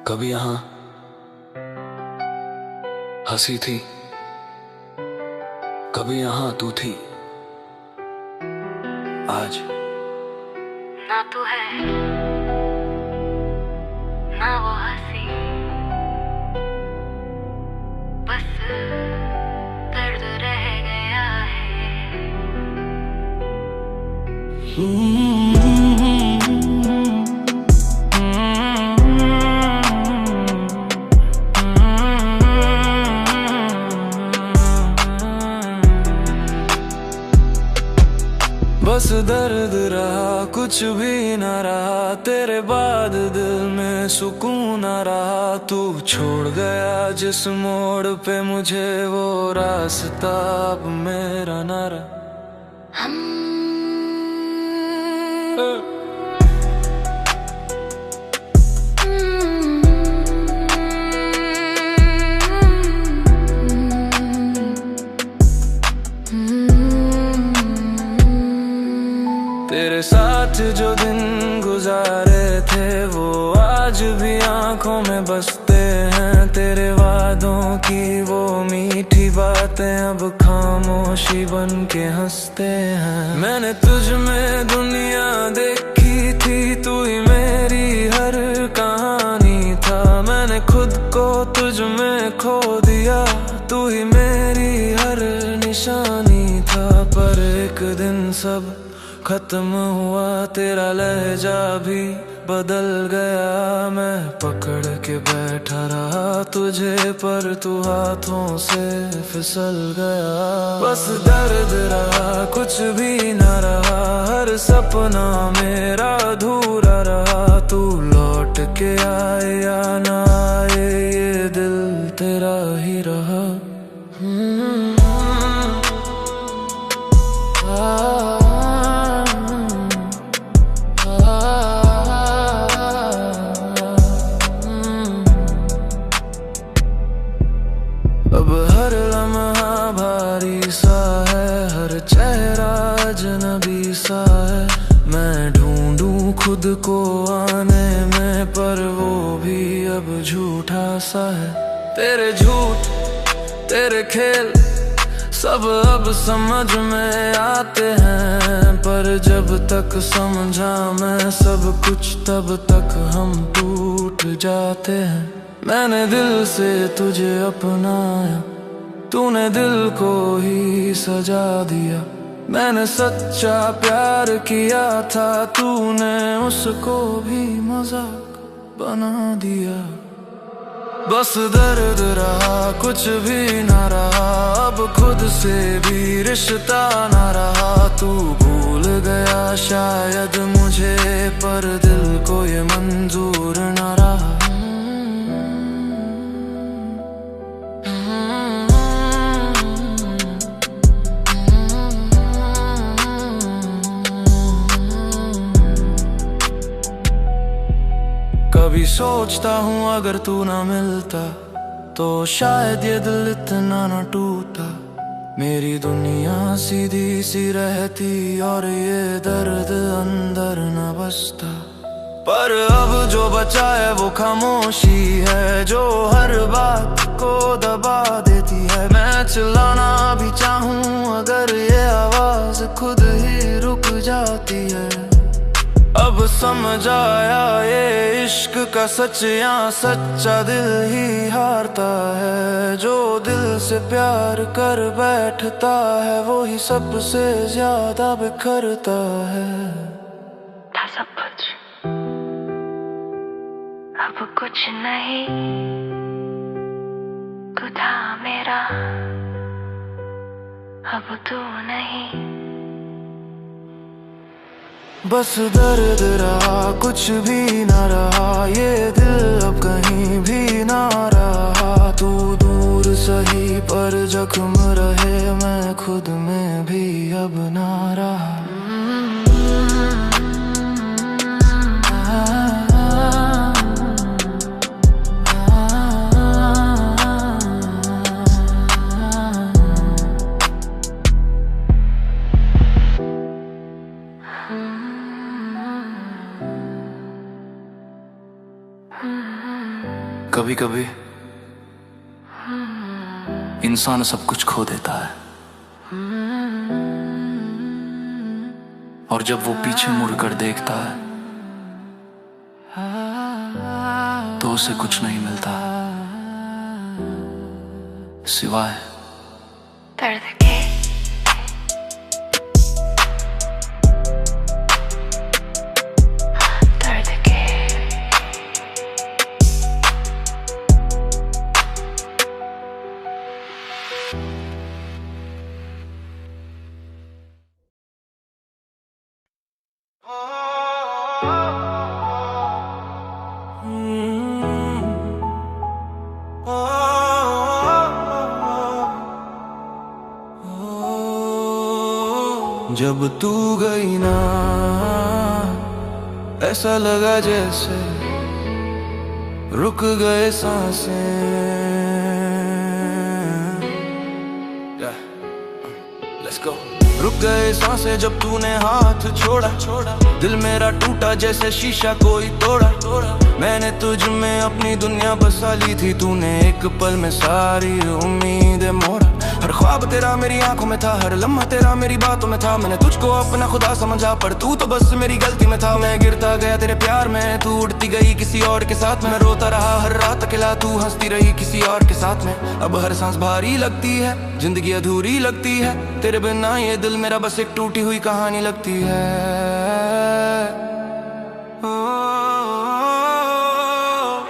कभी यहाँ हंसी थी, कभी यहाँ तू थी। आज ना तू है ना वो हंसी, बस दर्द रह गया है। बस दर्द रहा, कुछ भी न रहा, तेरे बाद दिल में सुकून न रहा। तू छोड़ गया जिस मोड़ पे मुझे, वो रास्ता अब मेरा न रहा। तेरे साथ जो दिन गुजारे थे, वो आज भी आंखों में बसते हैं। तेरे वादों की वो मीठी बातें अब खामोशी बन के हंसते हैं। मैंने तुझ में दुनिया देखी थी, तू ही मेरी हर कहानी था। मैंने खुद को तुझ में खो दिया, तू ही मेरी हर निशानी था। पर एक दिन सब खत्म हुआ, तेरा लहजा भी बदल गया। मैं पकड़ के बैठा रहा तुझे, पर तू हाथों से फिसल गया। बस दर्द रहा, कुछ भी न रहा, हर सपना मेरा अधूरा रहा। तू लौट के आए या ना आए, ये दिल तेरा ही रहा। अब हर लम्हा भारी सा है, हर चेहरा अजनबी सा है। मैं ढूंढूं खुद को आने में, पर वो भी अब झूठा सा है। तेरे झूठ, तेरे खेल सब अब समझ में आते हैं, पर जब तक समझा मैं सब कुछ, तब तक हम टूट जाते हैं। मैंने दिल से तुझे अपनाया, तूने दिल को ही सजा दिया। मैंने सच्चा प्यार किया था, तूने उसको भी मजाक बना दिया। बस दर्द रहा, कुछ भी न रहा, अब खुद से भी रिश्ता न रहा। तू भूल गया शायद मुझे, पर दिल को ये मंजूर न रहा। कभी सोचता हूँ अगर तू ना मिलता, तो शायद ये दिल इतना न टूटा। मेरी दुनिया सीधी सी रहती, और ये दर्द अंदर न बसता। पर अब जो बचा है वो खामोशी है, जो हर बात को दबा देती है। मैं चिल्लाना भी चाहूँ अगर, ये आवाज खुद ही रुक जाती है। अब समझ आया ये इश्क का सच, यहाँ सच्चा दिल ही हारता है। जो दिल से प्यार कर बैठता है, वो ही सबसे ज्यादा बिखरता है। था सब कुछ, अब कुछ नहीं। तू था मेरा, अब तू नहीं। बस दर्द रहा, कुछ भी न रहा, ये दिल अब कहीं भी ना रहा। तू दूर सही पर जख्म रहे, मैं खुद में भी अब ना रहा। कभी कभी इंसान सब कुछ खो देता है, और जब वो पीछे मुड़कर देखता है तो उसे कुछ नहीं मिलता सिवाय दर्द के। जब तू गई ना, ऐसा लगा जैसे रुक गए सांसें। Let's go. रुक गए सांसें जब तूने हाथ छोड़ा, दिल मेरा टूटा जैसे शीशा कोई तोड़ा। मैंने तुझ में अपनी दुनिया बसा ली थी, तूने एक पल में सारी उम्मीदें मोड़ा। हर ख्वाब तेरा मेरी आंखों में था, हर लम्हा तेरा मेरी बातों में था। मैंने तुझको अपना खुदा समझा, पर तू तो बस मेरी गलती में था। मैं गिरता गया तेरे प्यार में, तू उड़ती गई किसी और के साथ में। मैं रोता रहा हर रात अकेला, तू हंसती रही किसी और के साथ में। अब हर सांस भारी लगती है, जिंदगी अधूरी लगती है। तेरे बिना ये दिल मेरा बस एक टूटी हुई कहानी लगती है।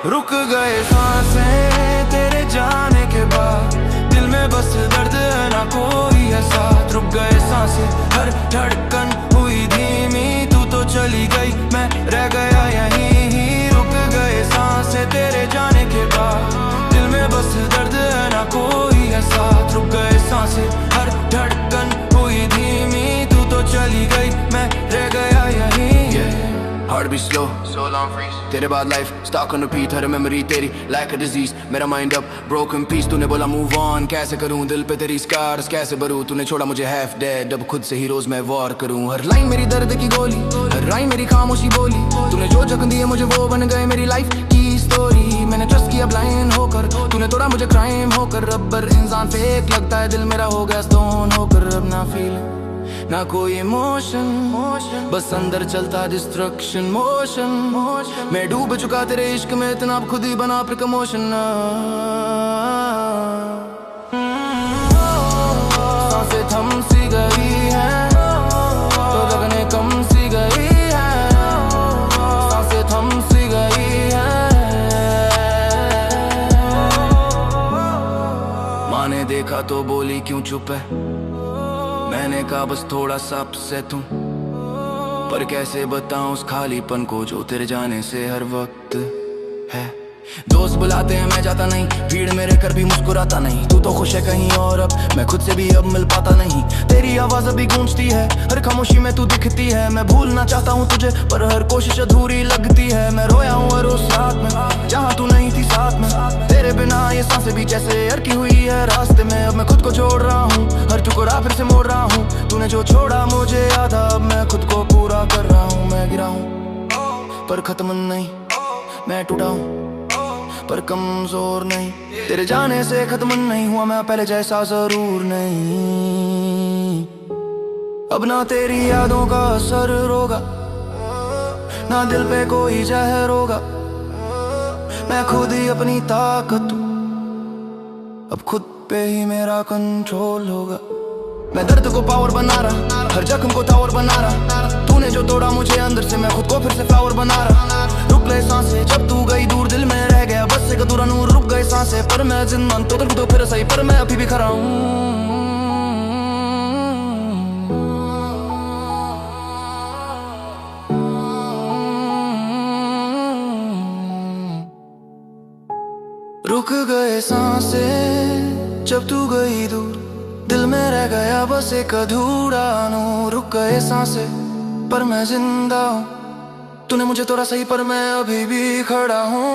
रुक गए सांसें तेरे जाने के बाद, दिल में बस दर्द है ना कोई है साथ। रुक गए सांसें, हर धड़कन हुई धीमी, तू तो चली गई मैं रह गया यहीं ही। रुक गए सांसें तेरे जाने के बाद, दिल में बस दर्द है ना कोई है साथ। रुक गए सांसें, हर धड़कन हुई धीमी, तू तो चली गई मैं रह गया यहीं। Heart be slow, so long freeze. तेरे बाद life stuck on repeat, her memory तेरी like a disease. मेरा mind up, broken piece. तूने बोला move on, कैसे करूं दिल पे तेरी scars कैसे भरूं। तूने छोड़ा मुझे half dead, अब खुद से ही रोज मैं war करूं। हर line मेरी दर्द की गोली, हर rhyme मेरी खामोशी बोली। तूने जो जख्म दिए मुझे वो बन गए मेरी life की story। मैंने trust किया blind होकर, तूने तोड़ा मुझे crime होकर। रबर इंसान fake लगता है, दिल मेरा हो गया stone होकर। अब ना feel ना कोई इमोशन, बस अंदर चलता डिस्ट्रक्शन मोशन। मैं डूब चुका तेरे इश्क में इतना, अब खुद ही बना प्रिकमोशन। सांसें थम सी गई है, तो लगने कम सी गई है। सांसें थम सी गई है। माँ ने देखा तो बोली क्यों चुप है। मैंने कहा बस थोड़ा सा अपसेट हूँ, पर कैसे बताऊं उस खालीपन को जो तेरे जाने से हर वक्त है। दोस्त बुलाते हैं मैं जाता नहीं, भीड़ मेरे कर भी मुस्कुराता नहीं। तू तो खुश है कहीं और, अब मैं खुद से भी अब मिल पाता नहीं। तेरी आवाज अभी गूंजती है, हर खामोशी में तू दिखती है। मैं भूलना चाहता हूँ तुझे, पर हर कोशिश अधूरी लगती है। मैं रोया हूँ हर उस रात में जहाँ तू नहीं थी साथ में। तेरे बिना ये सांसें भी जैसे अटकी हुई है रास्ते में। अब मैं खुद को छोड़ रहा हूँ, हर टुकड़ा फिर से मोड़ रहा हूँ। तूने जो छोड़ा मुझे याद, अब मैं खुद को पूरा कर रहा हूँ। मैं गिरा हूँ पर खत्म नहीं, मैं टूटा हूँ पर कमजोर नहीं। तेरे जाने से खत्म नहीं हुआ मैं पहले जैसा जरूर नहीं। अब ना तेरी यादों का असर होगा, ना दिल पे कोई जहर होगा। मैं खुद ही अपनी ताकत हूँ, अब खुद पे ही मेरा कंट्रोल होगा। मैं दर्द को पावर बना रहा, हर जख्म को टावर बना रहा। तूने जो तोड़ा मुझे अंदर से, मैं खुद को फिर से फ्लावर बना रहा। रुक गए सांसें जब तू गई दूर, दिल में रह गया बस एक अधूरा नूर। रुक गए सांसें पर मैं जिंदा तो फिर सही, पर मैं अभी भी खड़ा हूँ। रुक गए सांसें जब तू गई दूर, दिल में रह गया बस एक अधूरा नूर। रुक गए सांसें पर मैं जिंदा हूँ, तूने मुझे तोड़ा सही पर मैं अभी भी खड़ा हूँ।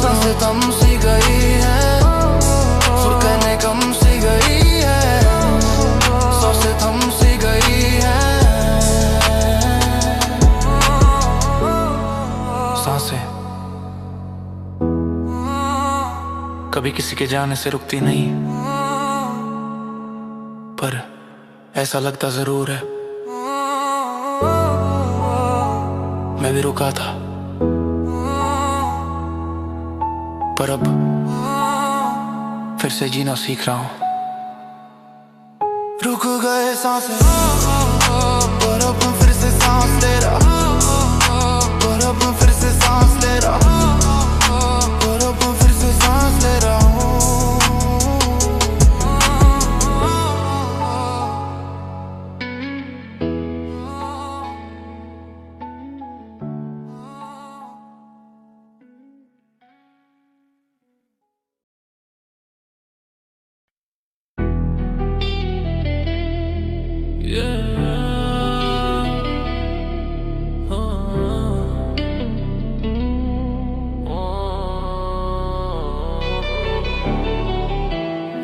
सांसें थम सी गई है, सुर कहने कम सी गई है। सांसें थम सी गई है। सांसें कभी किसी के जाने से रुकती नहीं, पर ऐसा लगता जरूर है मैं भी रुका था, पर अब फिर से जीना सीख रहा हूँ। रुक गए सांसें पर अब फिर से सांस ले रहा, पर अब फिर से सांस ले रहा, पर अब फिर से सांस ले रहा हूँ।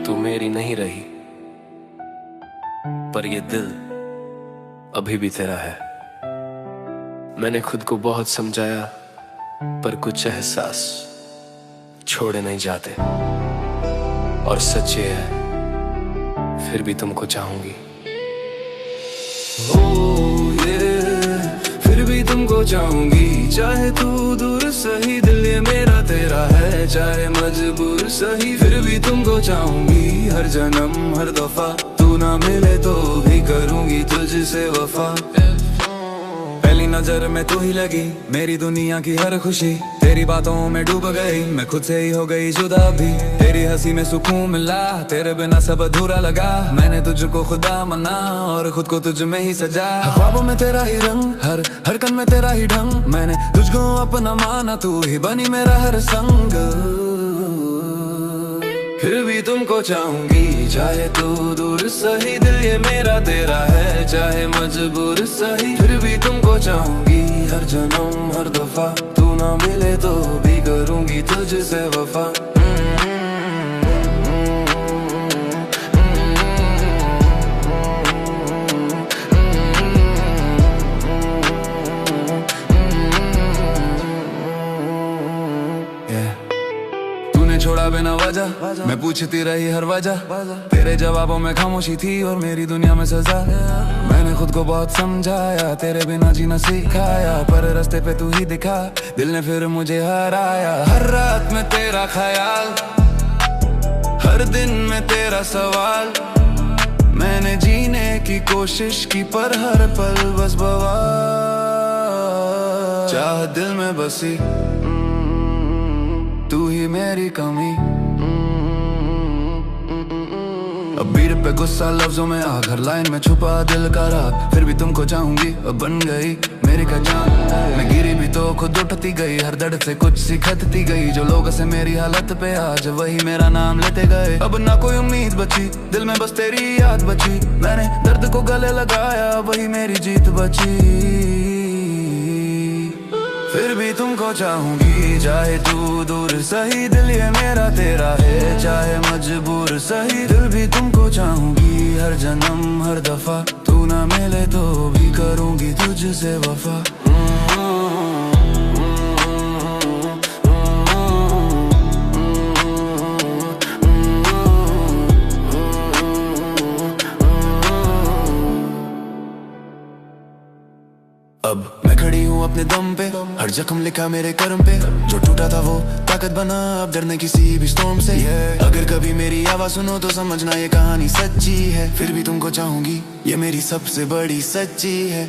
तू मेरी नहीं रही, पर ये दिल अभी भी तेरा है। मैंने खुद को बहुत समझाया, पर कुछ एहसास छोड़े नहीं जाते। और सच ये है, फिर भी तुमको चाहूंगी। फिर भी तुमको चाहूंगी, चाहे तू दूर सही, दिल ये मेरा तेरा है, चाहे मजबूर सही। फिर भी तुमको चाहूंगी, हर जन्म हर दफा, तू ना मिले तो भी करूंगी तुझसे वफा। पहली नजर में तू ही लगी, मेरी दुनिया की हर खुशी, तेरी बातों में डूब गई, मैं खुद से ही हो गई जुदा भी। तेरी हंसी में सुकून मिला, तेरे बिना सब अधूरा लगा। मैंने तुझको खुदा मना और खुद को तुझ में ही सजा। ख्वाबों में तेरा ही रंग, हर हरकत में तेरा ही ढंग, मैंने तुझको अपना माना, तू ही बनी मेरा हर संग। फिर भी तुमको चाहूंगी, चाहे तू दूर सही, दिल ये मेरा तेरा है, चाहे मजबूर सही। फिर भी तुमको चाहूंगी, हर जन्म हर दफा, तू ना मिले तो भी करूंगी तुझसे वफा। छोड़ा बिना वजह, मैं पूछती रही हर वजह, तेरे जवाबों में खामोशी थी और मेरी दुनिया में सजा। मैंने खुद को बहुत समझाया, तेरे बिना जीना सिखाया, पर रास्ते पे तू ही दिखा, दिल ने फिर मुझे हराया। हर रात में तेरा ख्याल, हर दिन में तेरा सवाल, मैंने जीने की कोशिश की, पर हर पल बस बवाल। चाह दिल में बसी, तू ही मेरी कमी। अब बीट पे गुस्सा लफ्जों में आग, हर लाइन में छुपा दिल का राग। फिर भी तुमको चाहूंगी, अब बन गई मेरी का जान। मैं गिरी भी तो खुद उठती गई, हर दर्द से कुछ सिखती गई। जो लोग से मेरी हालत पे आज वही मेरा नाम लेते गए। अब ना कोई उम्मीद बची, दिल में बस तेरी याद बची। मैंने दर्द को गले लगाया, वही मेरी जीत बची। फिर भी तुमको चाहूंगी, चाहे तू दूर सही, दिल ये मेरा तेरा है, चाहे मजबूर सही। फिर भी तुमको चाहूंगी, हर जन्म हर दफा, तू ना मिले तो भी करूंगी तुझसे वफा। अब मैं खड़ी हूँ अपने दम पे, हर जख्म लिखा मेरे कर्म पे। जो टूटा था वो ताकत बना, अब डरने किसी भी स्टॉर्म से। अगर कभी मेरी आवाज सुनो तो समझना ये कहानी सच्ची है। फिर भी तुमको चाहूंगी, ये मेरी सबसे बड़ी सच्ची है।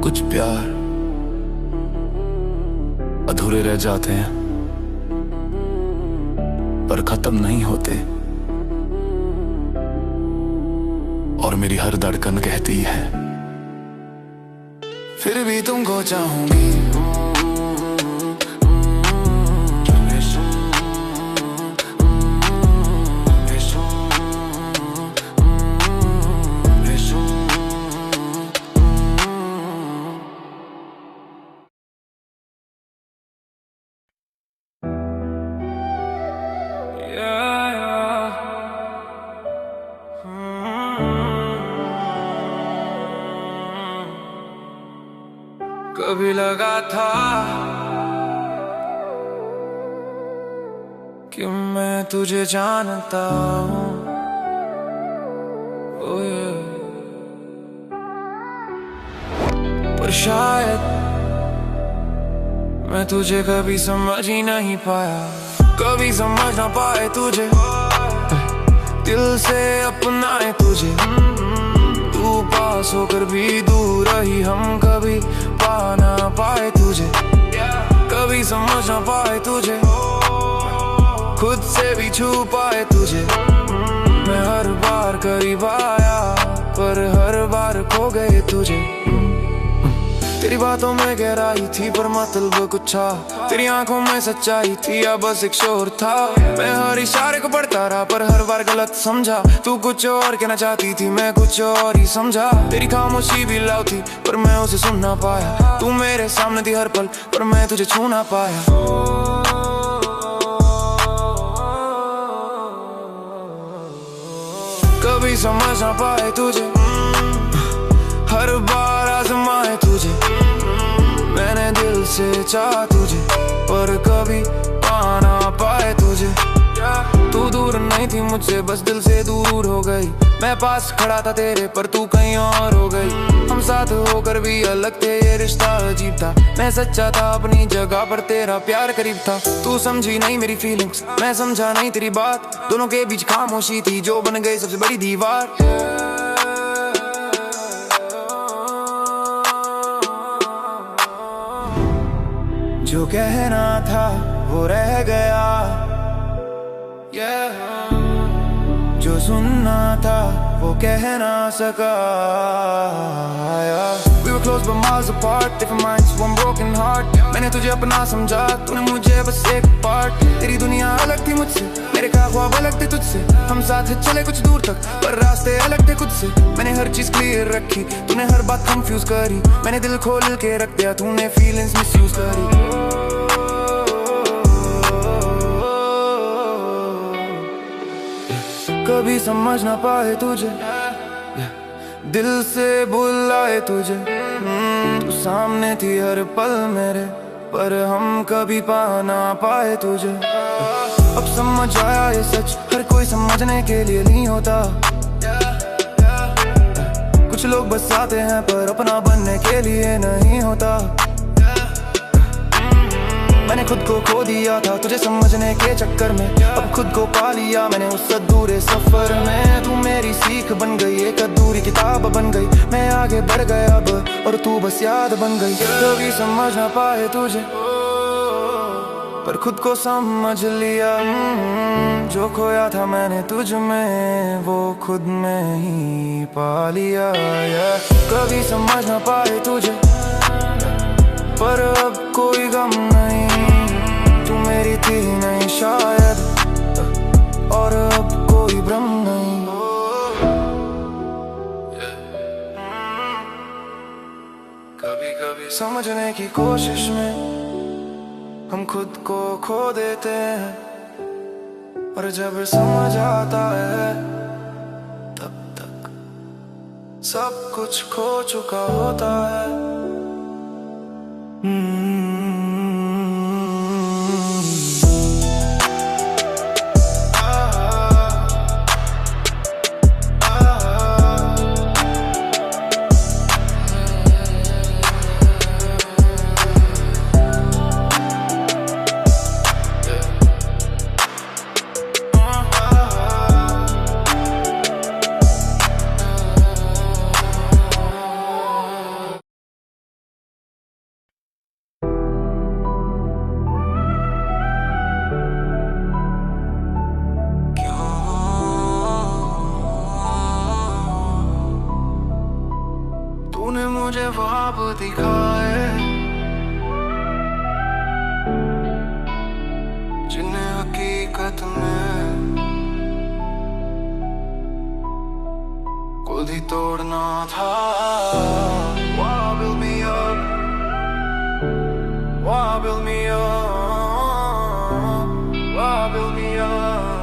कुछ प्यार अधूरे रह जाते हैं, पर खत्म नहीं होते। और मेरी हर धड़कन कहती है, फिर भी तुमको चाहूंगी। कभी लगा था कि मैं तुझे जानता हूँ। oh yeah। पर शायद मैं तुझे कभी समझ ही नहीं पाया, कभी समझ ना पाए तुझे, दिल से अपनाए तुझे। तू पास होकर भी दूर रही, हम कभी पा ना पाए तुझे, कभी समझ ना पाए तुझे, खुद से भी छू पाए तुझे। मैं हर बार करीब आया पर हर बार खो गए तुझे। तेरी बातों में गहराई थी पर मतलब कुछ था, तेरी आंखों में सच्चाई थी या बस एक शोर था। मैं हर इशारे को पढ़ता रहा पर हर बार गलत समझा। तू कुछ और कहना चाहती थी, मैं कुछ और ही समझा। तेरी खामोशी भी लाऊ थी पर मैं उसे सुन ना पाया। तू मेरे सामने थी हर पल पर मैं तुझे छू ना पाया। कभी समझ ना पाए तुझे, हर बार आजमाए तुझे। मैंने दिल से चाहा तुझे पर कभी पा ना पाए तुझे। तू दूर नहीं थी मुझसे, बस दिल से दूर हो गई। मैं पास खड़ा था तेरे पर तू कहीं और हो गई। हम साथ होकर भी अलग थे, ये रिश्ता अजीब था। मैं सच्चा था अपनी जगह पर तेरा प्यार करीब था। तू समझी नहीं मेरी फीलिंग्स, मैं समझा नहीं तेरी बात। दोनों के बीच खामोशी थी जो बन गई सबसे बड़ी दीवार। जो कहना था वो रह गया, जो सुनना था वो कह ना सका। We were close but miles apart, different minds, one broken heart। मैंने तुझे अपना समझा, तूने मुझे बस एक पार्ट। तेरी दुनिया अलग थी मुझसे, मेरे ख्वाब अलग थे तुझसे। हम साथ चले कुछ दूर तक पर रास्ते अलग थे खुद से। मैंने हर चीज क्लियर रखी, तूने हर बात कंफ्यूज करी। मैंने दिल खोल के रख दिया, तूने फीलिंग्स मिसयूज करी। कभी समझ ना पाए तुझे, दिल से बुलाए तुझे। तू सामने थी हर पल मेरे पर हम कभी पा ना पाए तुझे। अब समझ आया ये सच, हर कोई समझने के लिए नहीं होता। कुछ लोग बस आते हैं पर अपना बनने के लिए नहीं होता। मैंने खुद को खो दिया था तुझे समझने के चक्कर में, अब खुद को पा लिया मैंने उस अधूरे सफर में। तू मेरी सीख बन गई, एक अधूरी किताब बन गई। मैं आगे बढ़ गया अब और तू बस याद बन गई। कभी समझ ना पाए तुझे पर खुद को समझ लिया। जो खोया था मैंने तुझ में वो खुद में ही पा लिया। कभी समझ ना पाए तुझे पर अब कोई गम नहीं। तू मेरी थी नहीं शायद और अब कोई भ्रम नहीं। कभी कभी समझने की कोशिश में हम खुद को खो देते हैं, और जब समझ आता है तब तक सब कुछ खो चुका होता है। तूने मुझे ख्वाब दिखाए जिन्हें हकीकत में खुद ही तोड़ना था। Why build me up? Why build me up? Why build me up?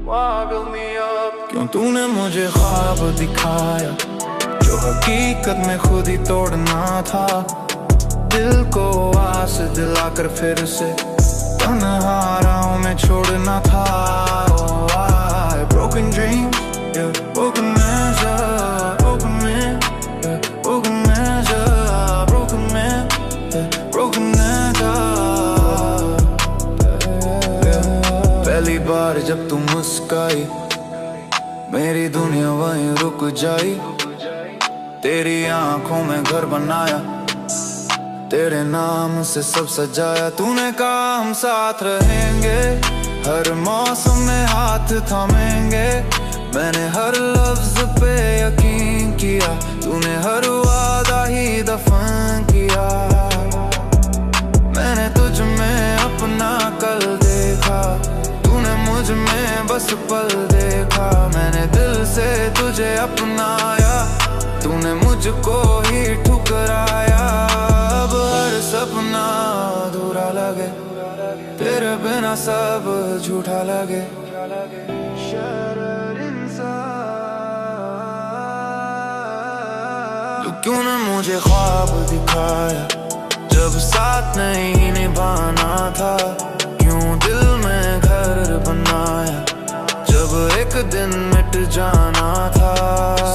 Why build me up? क्यों तूने मुझे ख्वाब दिखाया जो हकीकत में खुद ही तोड़ना था। दिल को आस दिलाकर फिर से तन्हाराओं में छोड़ना था। Broken dreams, yeah, broken measure, broken man, yeah, broken measure, broken man, yeah, broken measure, yeah. पहली बार जब तू मुस्काई मेरी दुनिया वहीं रुक जाई। तेरी आंखों में घर बनाया, तेरे नाम से सब सजाया। तूने कहा हम साथ रहेंगे, हर मौसम में हाथ थामेंगे। मैंने हर लफ्ज पे यकीन किया, तूने हर वादा ही दफन किया। मैंने तुझ में अपना कल देखा, तूने मुझ में बस पल देखा। मैंने दिल से तुझे अपनाया, तूने मुझको ही ठुकराया। अब हर सपना अधूरा लगे, तेरे बिना सब झूठा लगे। तू क्यों न मुझे ख्वाब दिखाया जब साथ नहीं निभाना था। क्यों दिल में घर बनाया जब एक दिन मिट जाना था।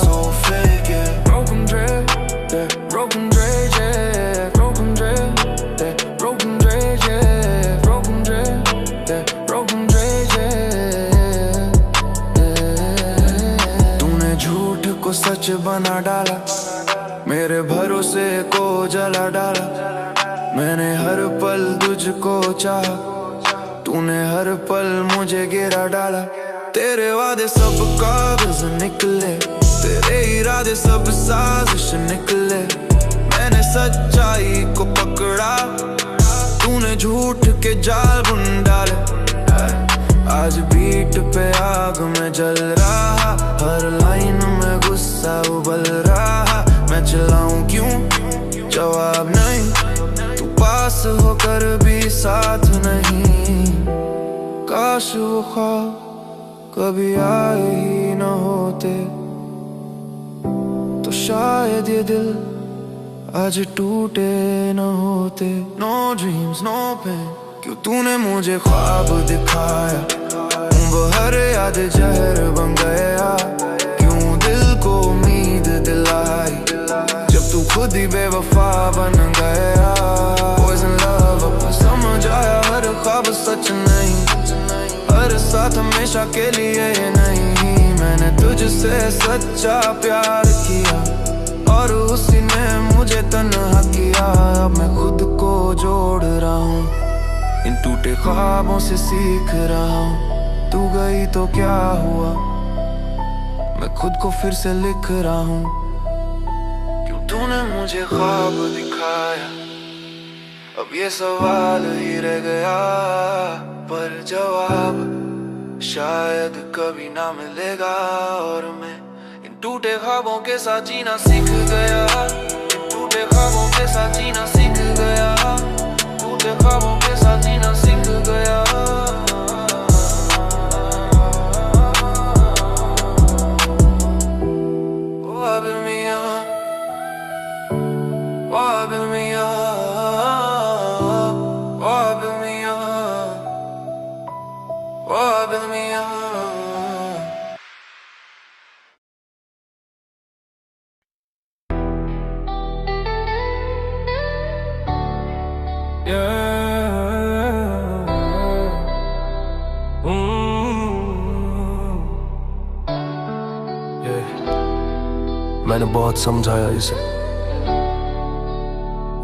So fake it, broken dread, that broken dread, yeah, broken dread, that broken dread, yeah, broken dread, that broken dread, yeah. तूने झूठ को सच बना डाला, मेरे भरोसे को जला डाला। मैंने हर पल तुझको चाहा, तूने हर पल मुझे गिरा डाला। तेरे वादे सब कागज निकले, तेरे इरादे सब साजिश निकले। मैंने सच्चाई को पकड़ा, तूने झूठ के जाल बुन डाले। आज बीट पे आग में जल रहा, हर लाइन में गुस्सा उबल रहा। मैं चिल्लाऊं क्यों, जवाब नहीं, तू पास होकर भी साथ नहीं। काश वो ख्वाब कभी आए ही न होते, तो शायद ये दिल आज टूटे न होते। No dreams, no pain, क्यों तूने मुझे ख्वाब दिखाया, वो हर याद जहर बन गया। क्यों दिल को उम्मीद दिलाई जब तू खुद ही बेवफा बन गया। Poison love, अब समझ आया हर ख्वाब सच नहीं, हर साथ हमेशा के लिए नहीं। मैंने तुझसे सच्चा प्यार किया और उसी ने मुझे तन्हा किया। अब मैं खुद को जोड़ रहा हूँ, इन टूटे ख्वाबों से सीख रहा हूँ। तू गई तो क्या हुआ, मैं खुद को फिर से लिख रहा हूँ। क्यों तूने मुझे ख्वाब दिखाया, अब ये सवाल ही रह गया। पर जवाब शायद कभी ना मिलेगा। और मैं इन टूटे ख्वाबों के साथ जीना सीख गया, इन टूटे ख्वाबों के साथ जीना सीख गया, टूटे ख्वाबों के साथ जीना सीख गया। मैंने बहुत समझाया इसे,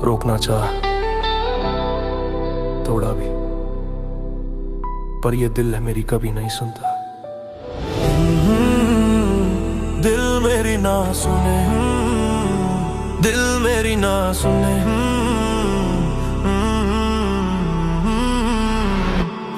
रोकना चाहा, तोड़ा भी, पर ये दिल है मेरी कभी नहीं सुनता। दिल मेरी ना सुने, दिल मेरी ना सुने,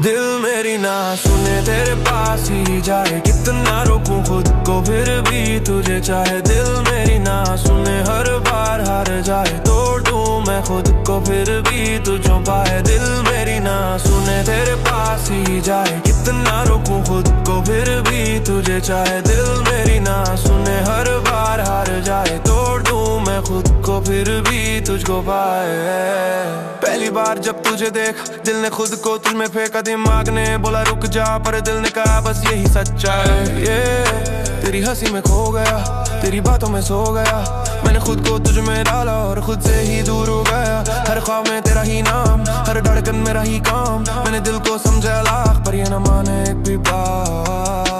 दिल मेरी ना सुने। तेरे पास ही जाए कितना रोकूं खुद को, फिर भी तुझे चाहे। दिल मेरी ना सुने, हर बार हार जाए, तोड़ दूं मैं खुद को, फिर भी तुझो पाए। दिल मेरी ना सुने, तेरे पास ही जाए कितना रोकूं खुद को, फिर भी तुझे चाहे। दिल मेरी ना सुने, हर बार हार जाए, तोड़ दूं मैं खुद को, फिर भी तुझको पाए। पहली बार जब तुझे देखा दिल ने खुद को दिल में फेंका, दिमाग ने बोला रुक जा, पर दिल ने कहा बस यही सच्चा है। ये तेरी हंसी में खो गया, तेरी बातों में सो गया, मैंने खुद को तुझ में डाला और खुद से ही दूर हो गया। हर ख्वाब में तेरा ही नाम, हर धड़कन मेरा ही काम, मैंने दिल को समझा लाख पर ये न माने एक भी बात।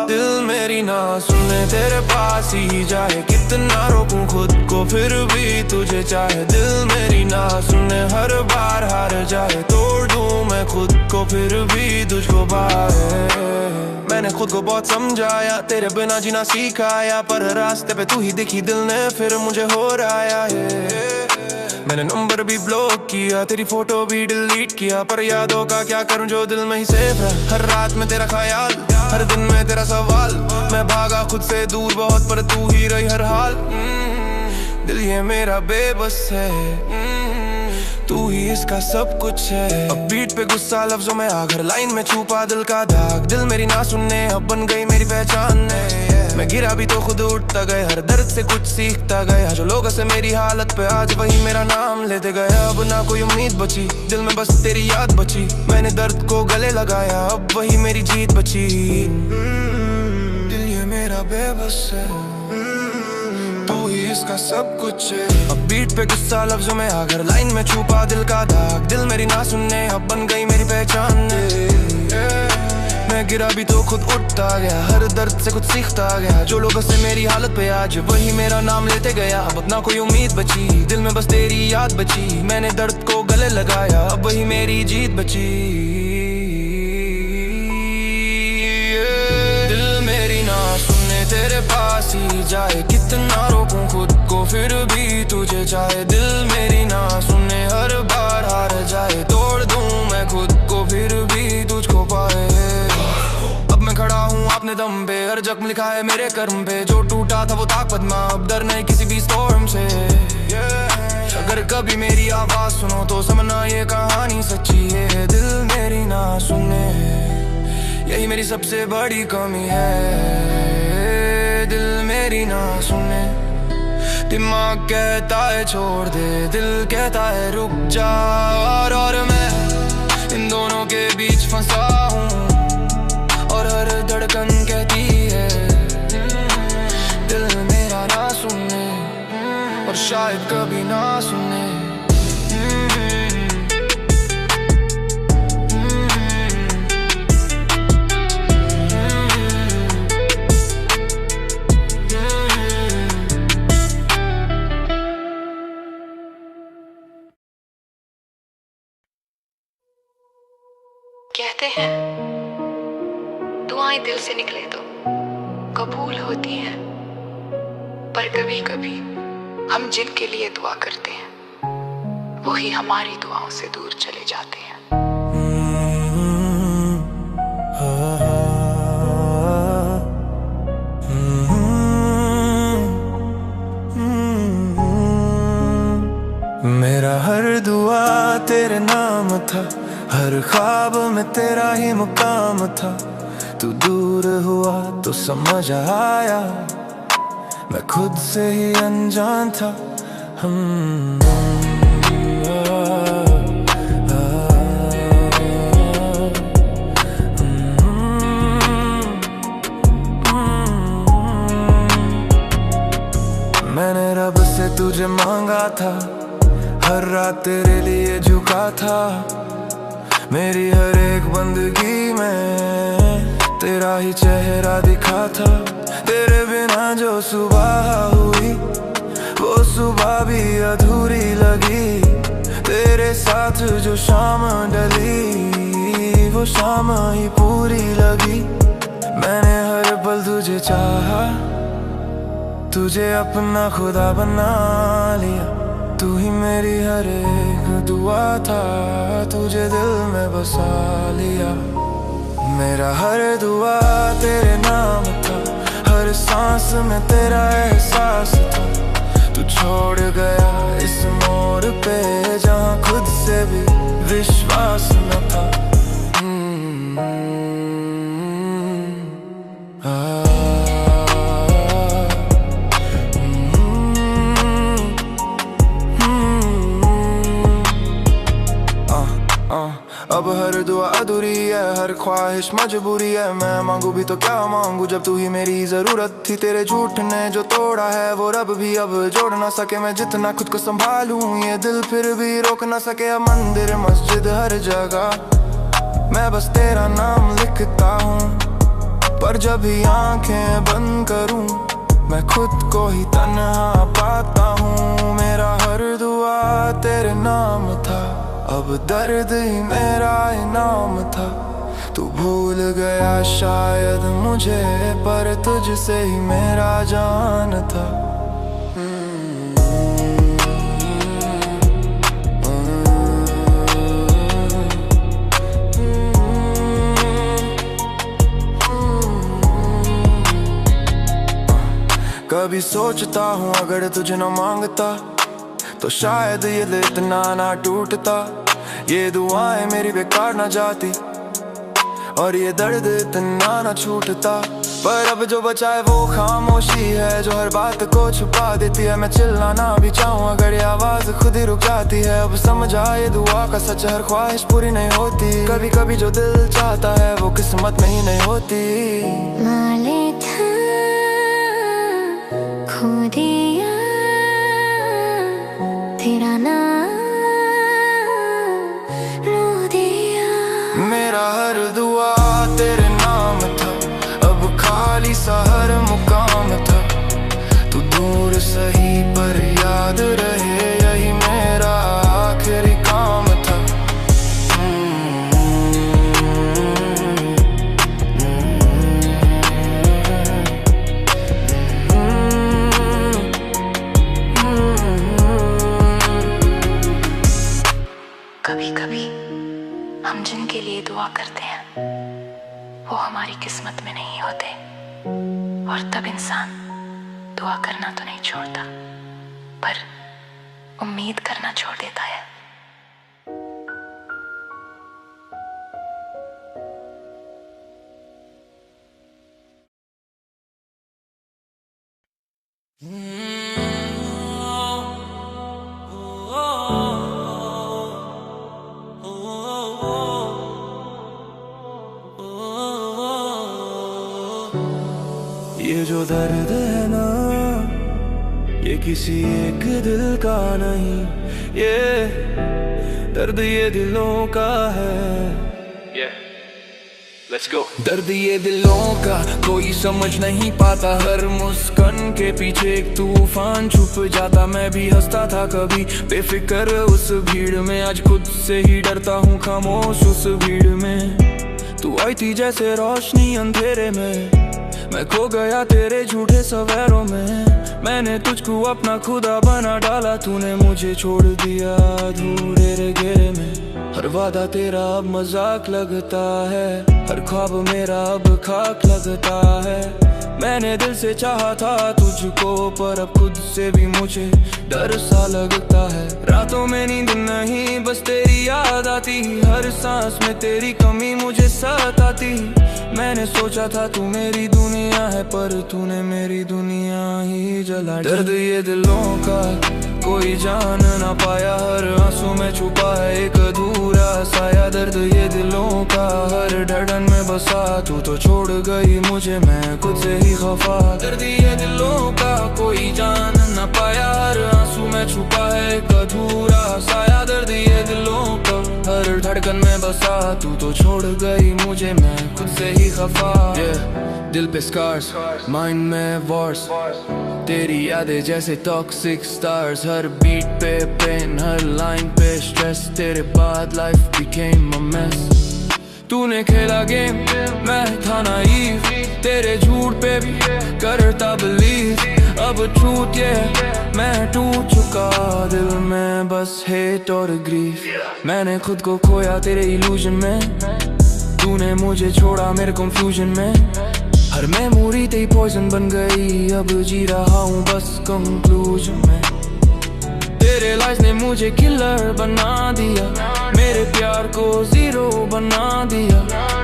दिल मेरी ना सुने, तेरे पास ही जाए, कितना रोकूं खुद को फिर भी तुझे चाहे। दिल मेरी ना सुने, हर बार हार जाए, तोड़ दूं मैं खुद को फिर भी तुझको पाए। मैंने खुद को बहुत समझाया, तेरे बिना जीना सिखाया, पर रास्ते पे तू ही दिखी दिल ने फिर मुझे हो रहा है। मैंने नंबर भी ब्लॉक किया, तेरी फोटो भी डिलीट किया, पर यादों का क्या करूं जो दिल में ही सेफ है। हर रात में तेरा ख्याल, हर दिन में तेरा सवाल, मैं भागा खुद से दूर बहुत पर तू ही रही हर हाल। दिल ये मेरा बेबस है, तू ही इसका सब कुछ है। अब बीट पे गुस्सा लफ्जों में आकर लाइन में छुपा दिल का दाग। दिल मेरी ना सुनने अब बन गई मेरी पहचान। मैं गिरा भी तो खुद उठता गया, हर दर्द से कुछ सीखता गया। जो लोगों से मेरी हालत पे आज वही मेरा नाम लेते गया। अब ना कोई उम्मीद बची, दिल में बस तेरी याद बची। मैंने दर्द को गले लगाया, अब वही मेरी जीत बची। दिल ये मेरा बेबस है, तू ही इसका सब कुछ है। अब बीट पे गुस्सा लफ्जों में आकर लाइन में छुपा दिल का दाग। दिल मेरी ना सुनने अब बन गई मेरी पहचान। मैं गिरा भी तो खुद उठता गया, हर दर्द से कुछ सीखता गया। जो लोग से मेरी हालत पे आज वही मेरा नाम लेते गया। अब ना कोई उम्मीद बची, दिल में बस तेरी याद बची। मैंने दर्द को गले लगाया, अब वही मेरी जीत बची। दिल मेरी ना सुने, तेरे पास ही जाए, कितना रोकूं खुद को फिर भी तुझे चाहे। दिल मेरी ना सुने, हर बार हार जाए, तोड़ दूं मैं खुद को फिर भी तुझको पाए। अब मैं खड़ा हूँ अपने दम पे, हर जख्म लिखा है मेरे कर्म पे। जो टूटा था वो ताकत माँ, अब डर नहीं किसी भी स्टॉर्म से। अगर कभी मेरी आवाज सुनो तो समझना ये कहानी सच्ची है। दिल मेरी ना सुने, यही मेरी सबसे बड़ी कमी है। दिल मेरी ना सुने, दिमाग कहता है छोड़ दे, दिल कहता है रुक जा। और मैं इन दोनों के बीच फंसा हूँ, और हर धड़कन कहती है दिल मेरा ना सुने, और शायद कभी ना सुने। कहते हैं दुआएं दिल से निकले तो कबूल होती हैं, पर कभी कभी हम जिनके लिए दुआ करते हैं वही हमारी दुआओं से दूर चले जाते हैं। मेरा हर दुआ तेरे नाम था, हर ख्वाब में तेरा ही मुकाम था। तू दूर हुआ तो समझ आया, मैं खुद से ही अनजान था। मैंने रब से तुझे मांगा था, हर रात तेरे लिए झुका था। मेरी हर एक बंदगी में तेरा ही चेहरा दिखा था। तेरे बिना जो सुबह हुई वो सुबह भी अधूरी लगी। तेरे साथ जो शाम ढली वो शाम ही पूरी लगी। मैंने हर पल तुझे चाहा, तुझे अपना खुदा बना लिया। तू ही मेरी हर एक दुआ था, तुझे दिल में बसा लिया। मेरा हर दुआ तेरे नाम था, हर सांस में तेरा एहसास था। तू छोड़ गया इस मोड़ पे जहाँ खुद से भी विश्वास न था। दुआ अधूरी है, हर ख्वाहिश मजबूरी है। मैं मांगू भी तो क्या मांगू जब तू ही मेरी जरूरत थी। तेरे झूठ ने जो तोड़ा है वो रब भी अब जोड़ ना सके। मैं जितना खुद को संभालूं ये दिल फिर भी रोक ना सके। अब मंदिर मस्जिद हर जगह मैं बस तेरा नाम लिखता हूँ, पर जब भी आंखें बंद करूं मैं खुद को ही तन्हा पाता हूँ। मेरा हर दुआ तेरे नाम था, अब दर्द ही मेरा इनाम था। तू भूल गया शायद मुझे, पर तुझसे ही मेरा जान था। कभी सोचता हूँ अगर तुझे न मांगता तो शायद ये दिल इतना ना टूटता। ये दुआएं मेरी बेकार ना जाती और ये दर्द इतना ना छूटता। पर अब जो बचा है वो खामोशी है जो हर बात को छुपा देती है। मैं चिल्लाना भी चाहूँ अगर ये आवाज खुद ही रुक जाती है। अब समझ आ ये दुआ का सच, हर ख्वाहिश पूरी नहीं होती। कभी कभी जो दिल चाहता है वो किस्मत में ही नहीं होती। खो दिया तेरा नाम रो दिया। मेरा हर दुआ तेरे नाम था, अब खाली सा हर मुकाम था। तू दूर सही पर याद रहे यही मेरा आखिरी काम था। कभी कभी हम जिनके लिए दुआ करते हैं वो हमारी किस्मत में नहीं होते, और तब इंसान दुआ करना तो नहीं छोड़ता पर उम्मीद करना छोड़ देता है। ये जो दर्द है ना ये किसी एक दिल का नहीं, ये दर्द ये दिलों का है। Let's go. दर्द ये दिलों का कोई समझ नहीं पाता। हर मुस्कान के पीछे एक तूफान छुप जाता। मैं भी हंसता था कभी बेफिक्र उस भीड़ में, आज खुद से ही डरता हूँ खामोश उस भीड़ में। तू आई थी जैसे रोशनी अंधेरे में, मैं खो गया तेरे झूठे सवेरों में। मैंने तुझको अपना खुदा बना डाला, तूने मुझे छोड़ दिया अधूरे रे घेरे में। हर वादा तेरा अब मजाक लगता है, हर ख्वाब मेरा अब खाक लगता है। मैंने दिल से चाहा था तुझको पर अब खुद से भी मुझे डर सा लगता है। रातों में नींद नहीं बस तेरी याद आती, हर सांस में तेरी कमी मुझे सताती। मैंने सोचा था तू मेरी दुनिया है पर तूने मेरी दुनिया ही जला। दर्द ये दिलों का कोई जान ना पाया, हर आंसू में छुपा है एक अधूरा साया। दर्द ये दिलों का हर धड़कन में बसा, तू तो छोड़ गई मुझे मैं खुद से ही खफा। दर्द ये दिलों का कोई जान ना पाया, हर आंसू में छुपा है एक अधूरा साया। दर्द ये दिलों का हर धड़कन में बसा, तू तो छोड़ गई मुझे मैं खुद से ही खफा। दिल पे स्कार्स, माइंड में वॉर्स, तेरी यादें जैसे टॉक्सिक स्टार्स। हर बीट पे पेन, हर लाइन पे स्ट्रेस, तेरे बाद लाइफ बिकेम अ मेस। तूने खेला गेम, मैं था नाइव, तेरे झूठ पे भी करता बिलीव। अब ट्रूथ ये मैं टूट चुका, दिल में बस हेट और ग्रीफ। मैंने खुद को खोया तेरे इल्यूजन में, तूने मुझे छोड़ा मेरे कंफ्यूजन में। हर मेमोरी तेरी पॉइजन बन गई, अब जी रहा हूँ बस कंक्लूजन में। तेरे लाइफ ने मुझे किलर बना दिया, मेरे प्यार को जीरो बना दिया।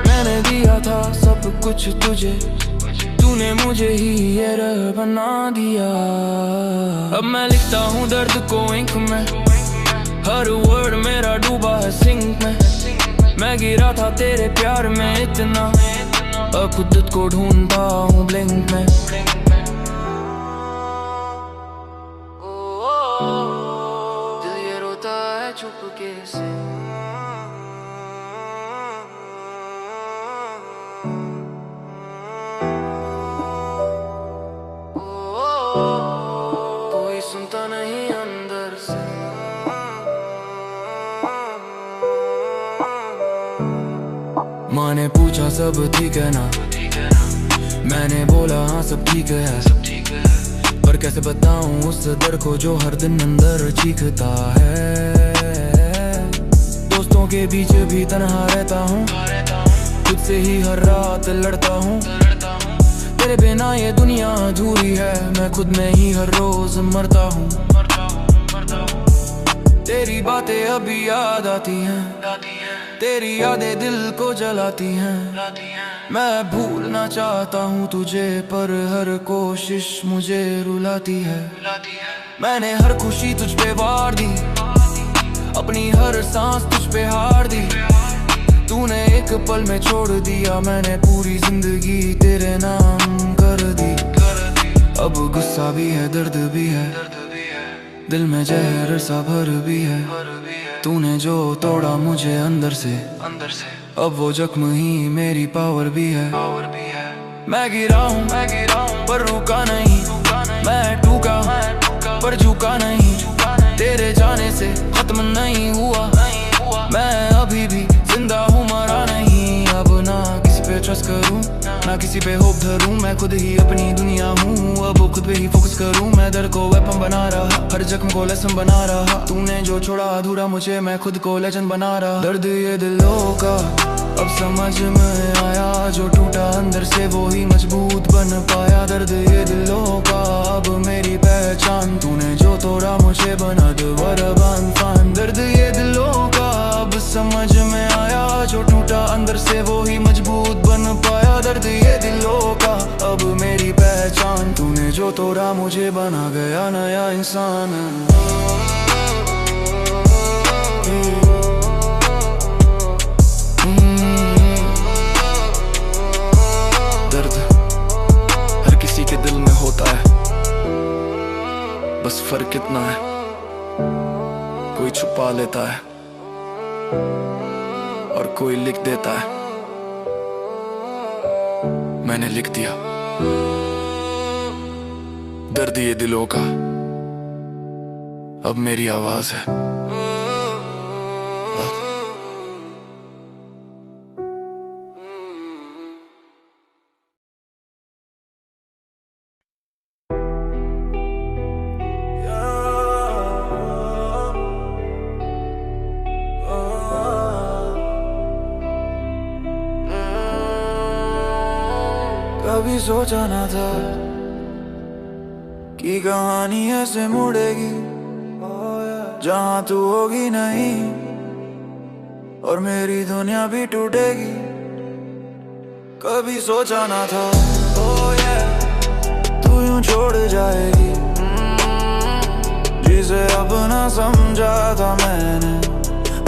मैंने दिया था सब कुछ तुझे, तूने मुझे ही एरर बना दिया। अब मैं लिखता हूँ दर्द को इंक में, हर वर्ड मेरा डूबा है सिंक में। मैं गिरा था तेरे प्यार में इतना, अब खुद को ढूंढता हूँ ब्लिंक में। दिल ये रोता है चुपके से, कोई सुनता नहीं अंदर से। माँ ने पूछा सब ठीक है ना, मैंने बोला हाँ सब ठीक है, पर कैसे बताऊं उस दर्द को जो हर दिन अंदर चीखता है। दोस्तों के बीच भी तन्हा रहता हूँ, खुद से ही हर रात लड़ता हूँ। तेरे बिना ये दुनिया अधूरी है, मैं खुद में ही हर रोज मरता हूँ। तेरी बातें अभी याद आती हैं, तेरी यादें दिल को जलाती हैं। मैं भूलना चाहता हूँ तुझे, पर हर कोशिश मुझे रुलाती है। मैंने हर खुशी तुझ पे वार दी, अपनी हर सांस तुझ पे हार दी। तूने एक पल में छोड़ दिया, मैंने पूरी जिंदगी तेरे नाम कर दी। अब गुस्सा भी है, दर्द भी है, दिल में जहर सा भर भी है। तूने जो तोड़ा मुझे अंदर से, अब वो जख्म ही मेरी पावर भी है। मैं गिरा हूँ पर रुका नहीं, मैं टूका पर झुका नहीं। तेरे जाने से खत्म नहीं हुआ, मैं अभी भी जिंदा हूँ, मरा नहीं। अब ना किसी पे ट्रस्ट करूँ, ना किसी पे होप धरूं। मैं खुद ही अपनी दुनिया हूँ, अब खुद पे ही फोकस करूँ। मैं दर्द को वेपन बना रहा, हर जख्म को लेसन बना रहा। तूने जो छोड़ा अधूरा मुझे, मैं खुद को लेजेंड बना रहा। दर्द ये दिलों का अब समझ में आया, जो टूटा अंदर से वो ही मजबूत बन पाया। दर्द ये दिलों का अब मेरी पहचान, तूने जो तोड़ा मुझे बना दोबारा बांध। दर्द ये दिलों का अब समझ में आया, जो टूटा अंदर से वो ही मजबूत बन पाया। दर्द ये दिलों का अब मेरी पहचान, तूने जो तोड़ा मुझे बना गया नया इंसान। दर्द हर किसी के दिल में होता है, बस फर्क कितना है, कोई छुपा लेता है और कोई लिख देता है। मैंने लिख दिया दर्द ये दिलों का, अब मेरी आवाज है। कभी सोचा ना था कि कहानी ऐसे मुड़ेगी, जहाँ तू होगी नहीं और मेरी दुनिया भी टूटेगी। कभी सोचा ना था तू यूं छोड़ जाएगी, जिसे अब ना समझा था मैंने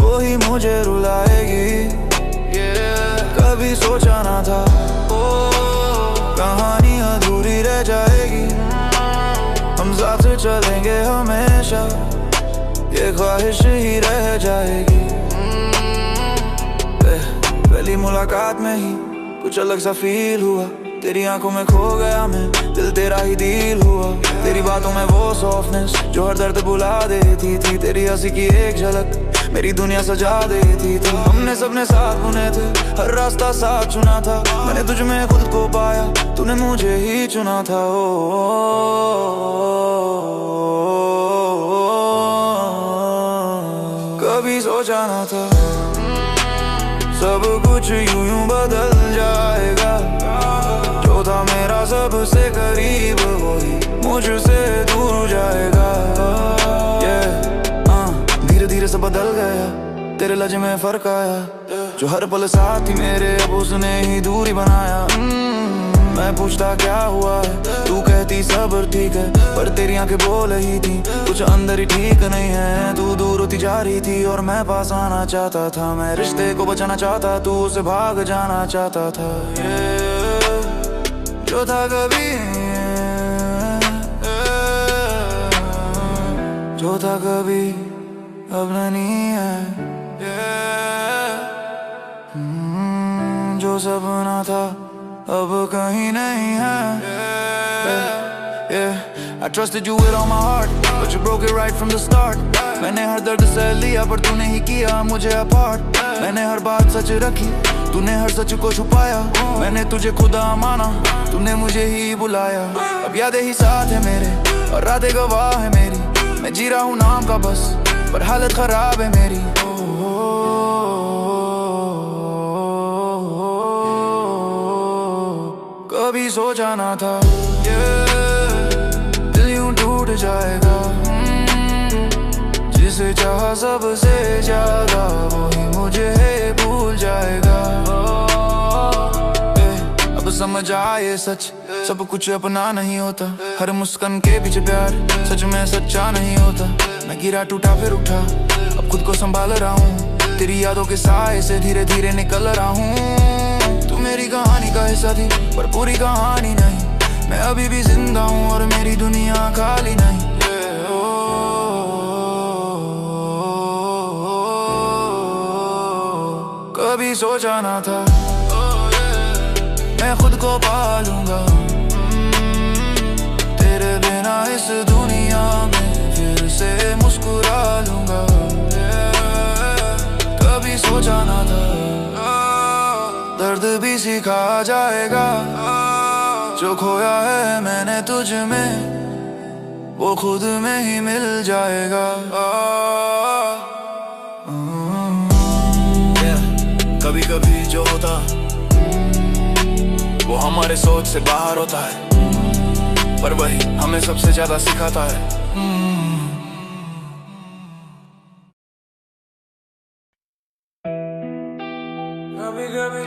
वो ही मुझे रुलाएगी। कभी सोचा ना था कहानी अधूरी रह जाएगी, हम साथ चलेंगे हमेशा, ये ख्वाहिश ही रह जाएगी। पहली मुलाकात में ही कुछ अलग सा फील हुआ, तेरी आंखों में खो गया मैं, दिल तेरा ही दिल हुआ। तेरी बातों में वो सॉफ्टनेस जो हर दर्द भुला देती थी, तेरी हंसी की एक झलक मेरी दुनिया सजा देती थी। हमने सबने साथ बुने थे, हर रास्ता साथ चुना था, मैंने तुझ में खुद को पाया, तूने मुझे ही चुना था। कभी सोचा ना था सब कुछ यूं बदल जाएगा, जो था मेरा सबसे करीब वही मुझसे दूर जाएगा। धीरे धीरे सब बदल गया, तेरे लहजे में फर्क आया, जो हर पल साथ ही मेरे अब उसने ही दूरी बनाया। मैं पूछता क्या हुआ है, तू कहती सब्र ठीक है, पर तेरी आंखें बोल रही थी कुछ अंदर ही ठीक नहीं है। तू दूर होती जा रही थी और मैं पास आना चाहता था। मैं रिश्ते को बचाना चाहता, तू उसे भाग जाना चाहता था। जो था कभी, जो था कभी अब नहीं है। जो सपना था अब कहीं नहीं है। I trusted you with all my heart, but you broke it right from the start. मैंने हर दर्द सह लिया पर तूने ही किया मुझे apart। मैंने हर बात सच रखी, तूने हर सच को छुपाया। मैंने तुझे खुदा माना, तूने मुझे ही बुलाया। अब यादें ही साथ है मेरे और रातें गवाह है मेरी। मैं जी रहा हूँ नाम का बस, पर हालत खराब है मेरी। कभी सोचा ना था दिल यूं टूट जाएगा। जिसे चाहा सबसे ज्यादा वही मुझे भूल जाएगा। अब समझ आए सच, सब कुछ अपना नहीं होता। हर मुस्कान के पीछे प्यार सच में सच्चा नहीं होता। मैं गिरा टूटा फिर उठा, अब खुद को संभाल रहा हूँ। तेरी यादों के साए से धीरे धीरे निकल रहा हूँ। तू मेरी कहानी का हिस्सा थी पर पूरी कहानी नहीं। मैं अभी भी जिंदा हूँ और मेरी दुनिया खाली नहीं। कभी सोचा ना था मैं खुद को पालूंगा। तेरे बिना इस दुनिया में फिर से मुस्कुरा लूंगा। कभी सोचा ना था दर्द भी सिखा जाएगा। जो खोया है मैंने तुझ में वो खुद में ही मिल जाएगा। कभी कभी जो होता वो हमारे सोच से बाहर होता है, पर वही हमें सबसे ज्यादा सिखाता है। कभी कभी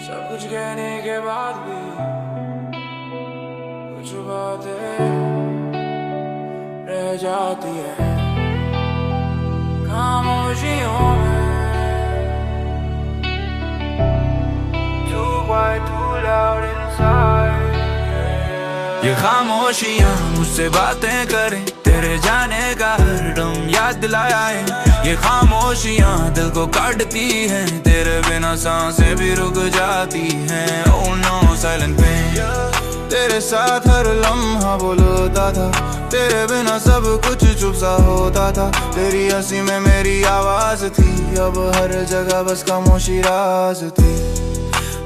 सब कुछ कहने के बाद भी कुछ बातें रह जाती है खामोशियों में। ये खामोशियाँ मुझसे बातें करें, तेरे जाने का हर दम याद दिलाया है। ये खामोशियाँ दिल को काटती हैं, तेरे बिना सांसें भी रुक जाती हैं। Oh no silent pain, तेरे साथ हर लम्हा बोलता था। तेरे बिना सब कुछ चुप सा होता था। तेरी हंसी में मेरी आवाज थी, अब हर जगह बस खामोशी राज थी।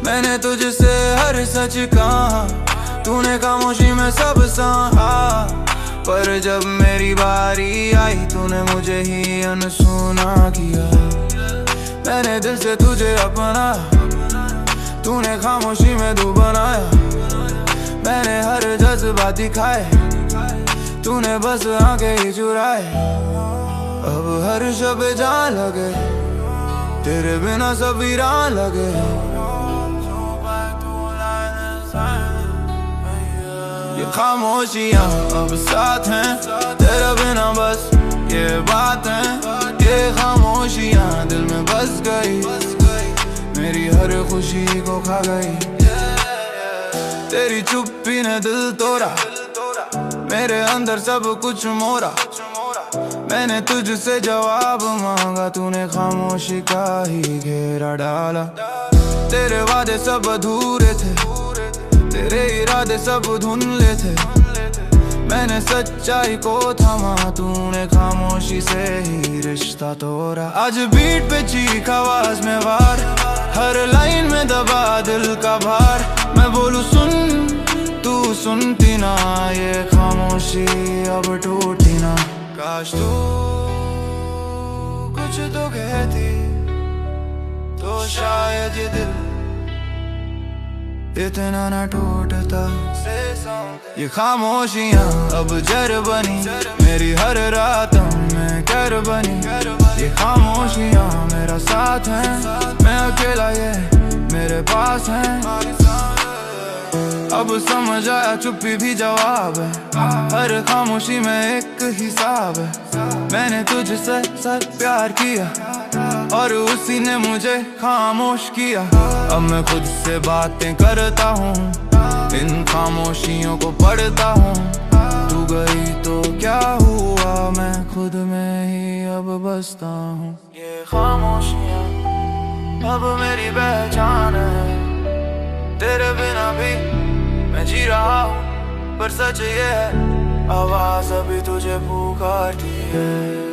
मैंने तुझसे हर सच कहा, तूने खामोशी में सब सहा। पर जब मेरी बारी आई तूने मुझे ही अनसुना किया। मैंने दिल से तुझे अपना, तूने खामोशी में तू बनाया। मैंने हर जज्बा दिखाए, तूने बस आंखें ही चुराए। अब हर शब जान लगे, तेरे बिना सब वीरान लगे। ये खामोशियाँ अब साथ हैं, तेरे बिना बस ये बात है। ये खामोशियाँ दिल में बस गई, मेरी हर खुशी को खा गई। तेरी चुप्पी ने दिल तोड़ा, मेरे अंदर सब कुछ मोरा। मैंने तुझसे जवाब मांगा, तूने खामोशी का ही घेरा डाला। तेरे वादे सब अधूरे थे, तेरे इरादे सब धुंधले थे। मैंने सच्चाई को थामा, तूने खामोशी से ही रिश्ता तोड़ा। आज बीट पे चीख आवाज में वार, हर लाइन में दबा दिल का भार। मैं बोलूं सुन, तू सुनती ना, ये खामोशी अब टूटी ना। काश तू कुछ तो कहती, तो शायद ये दिल इतना ना टूटता। ये खामोशियाँ अब जर बनी, मेरी हर रात में कर बनी। ये खामोशियाँ मेरा साथ है, मैं अकेला ये मेरे पास है। अब समझ आया चुप्पी भी जवाब है, हर खामोशी में एक हिसाब है। मैंने तुझसे सच प्यार किया और उसी ने मुझे खामोश किया। अब मैं खुद से बातें करता हूँ, इन खामोशियों को पढ़ता हूँ। तू गई तो क्या हुआ, मैं खुद में ही अब बसता हूँ। ये खामोशियाँ अब मेरी पहचान है, तेरे बिना भी मैं जी रहा हूँ। पर सच ये है, आवाज अभी तुझे पुकारती है।